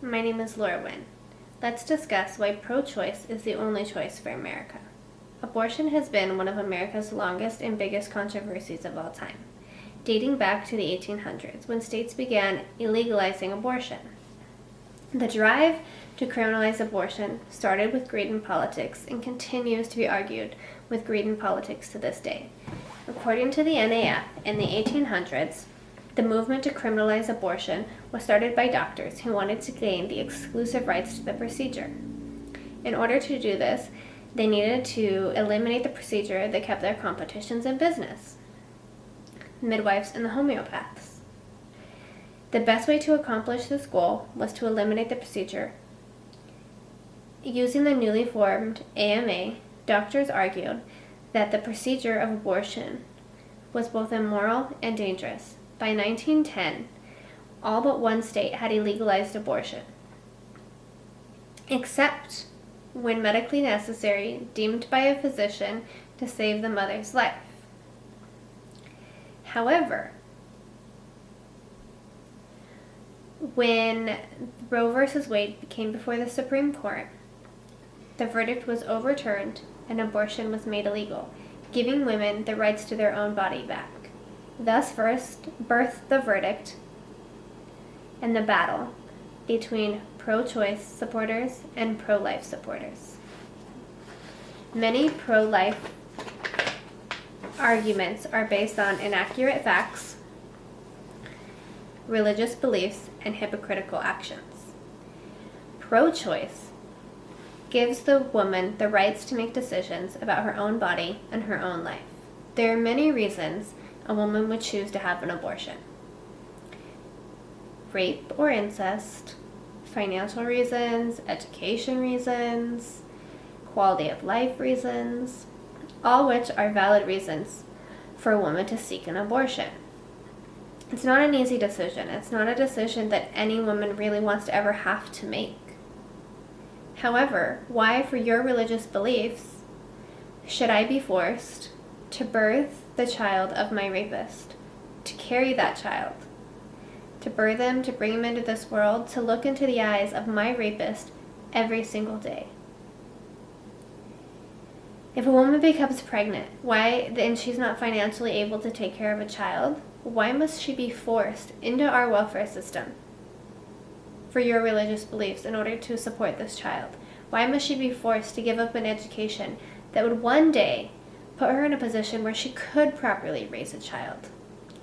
My name is Laura Wynn. Let's discuss why pro-choice is the only choice for America. Abortion has been one of America's longest and biggest controversies of all time, dating back to the 1800s when states began illegalizing abortion. The drive to criminalize abortion started with greed in politics and continues to be argued with greed in politics to this day. According to the NAF, in the 1800s, the movement to criminalize abortion was started by doctors who wanted to gain the exclusive rights to the procedure. In order to do this, they needed to eliminate the procedure that kept their competitions in business: midwives and the homeopaths. The best way to accomplish this goal was to eliminate the procedure. Using the newly formed AMA, doctors argued that the procedure of abortion was both immoral and dangerous. By 1910, all but one state had illegalized abortion, except when medically necessary, deemed by a physician to save the mother's life. However, when Roe v. Wade came before the Supreme Court, the verdict was overturned and abortion was made illegal, giving women the rights to their own body back. Thus first birthed the verdict and the battle between pro-choice supporters and pro-life supporters. Many pro-life arguments are based on inaccurate facts, religious beliefs, and hypocritical actions. Pro-choice gives the woman the rights to make decisions about her own body and her own life. There are many reasons a woman would choose to have an abortion: rape or incest, financial reasons, education reasons, quality of life reasons, all which are valid reasons for a woman to seek an abortion. It's not an easy decision. It's not a decision that any woman really wants to ever have to make. However, why, for your religious beliefs, should I be forced to birth the child of my rapist, to carry that child, to birth him, to bring him into this world, to look into the eyes of my rapist every single day? If a woman becomes pregnant, and she's not financially able to take care of a child, why must she be forced into our welfare system for your religious beliefs in order to support this child? Why must she be forced to give up an education that would one day put her in a position where she could properly raise a child?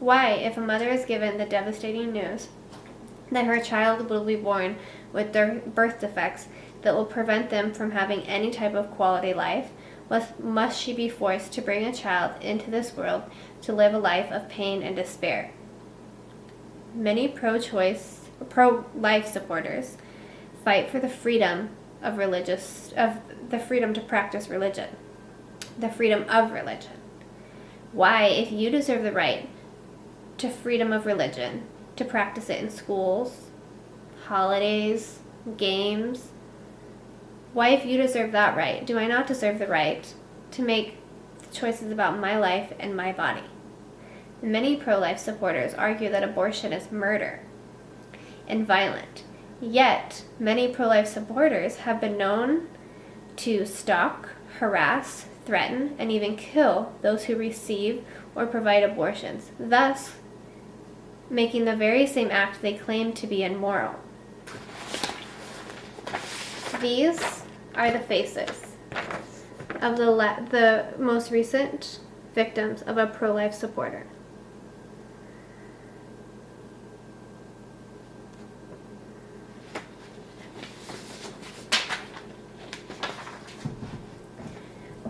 Why, if a mother is given the devastating news that her child will be born with their birth defects that will prevent them from having any type of quality life, must she be forced to bring a child into this world to live a life of pain and despair? Many pro-life supporters fight for the freedom of the freedom to practice religion, the freedom of religion. Why, if you deserve the right to freedom of religion, to practice it in schools, holidays, games, why, if you deserve that right, do I not deserve the right to make choices about my life and my body? Many pro-life supporters argue that abortion is murder and violent. Yet, many pro-life supporters have been known to stalk, harass, threaten, and even kill those who receive or provide abortions, thus making the very same act they claim to be immoral. These are the faces of the most recent victims of a pro-life supporter.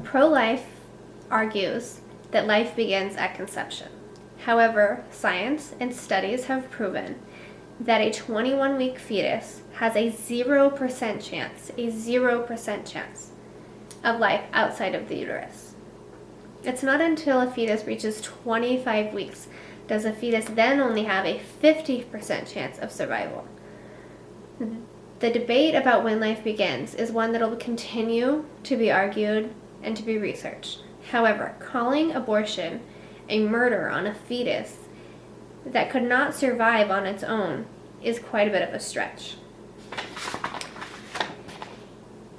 Pro-life argues that life begins at conception. However, science and studies have proven that a 21-week fetus has a 0% chance of life outside of the uterus. It's not until a fetus reaches 25 weeks does a fetus then only have a 50% chance of survival. The debate about when life begins is one that will continue to be argued and to be researched. However, calling abortion a murder on a fetus that could not survive on its own is quite a bit of a stretch.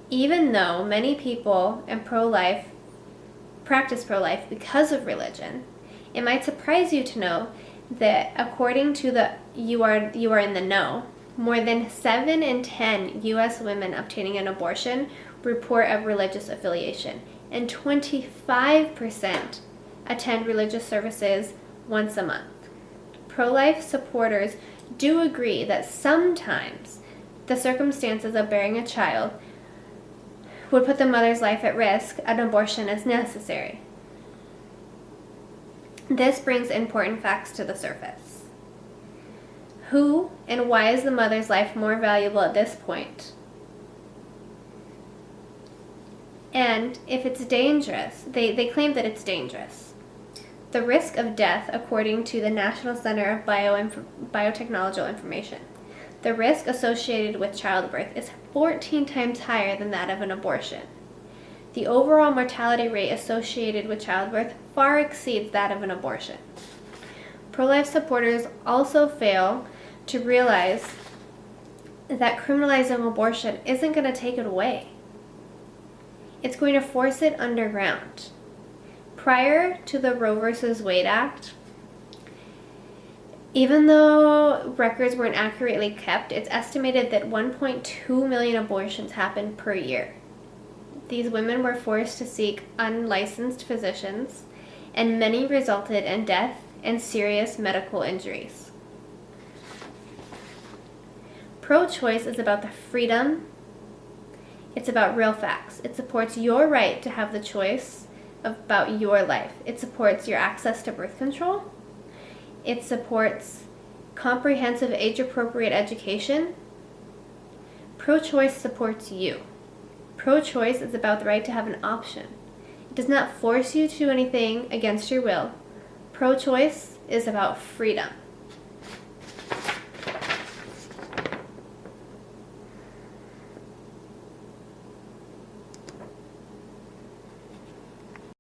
Even though many people in pro-life practice pro-life because of religion, it might surprise you to know that according to the you are in the know, more than 7 in 10 U.S. women obtaining an abortion report of religious affiliation, and 25% attend religious services once a month. Pro-life supporters do agree that sometimes the circumstances of bearing a child would put the mother's life at risk. An abortion is necessary. This brings important facts to the surface. Who and why is the mother's life more valuable at this point? And if it's dangerous, they claim that it's dangerous. The risk of death, according to the National Center of Biotechnological Information, the risk associated with childbirth is 14 times higher than that of an abortion. The overall mortality rate associated with childbirth far exceeds that of an abortion. Pro-life supporters also fail to realize that criminalizing abortion isn't going to take it away. It's going to force it underground. Prior to the Roe v. Wade Act, even though records weren't accurately kept, it's estimated that 1.2 million abortions happened per year. These women were forced to seek unlicensed physicians, and many resulted in death and serious medical injuries. Pro-choice is about the freedom. It's about real facts. It supports your right to have the choice about your life. It supports your access to birth control. It supports comprehensive age-appropriate education. Pro-choice supports you. Pro-choice is about the right to have an option. It does not force you to do anything against your will. Pro-choice is about freedom.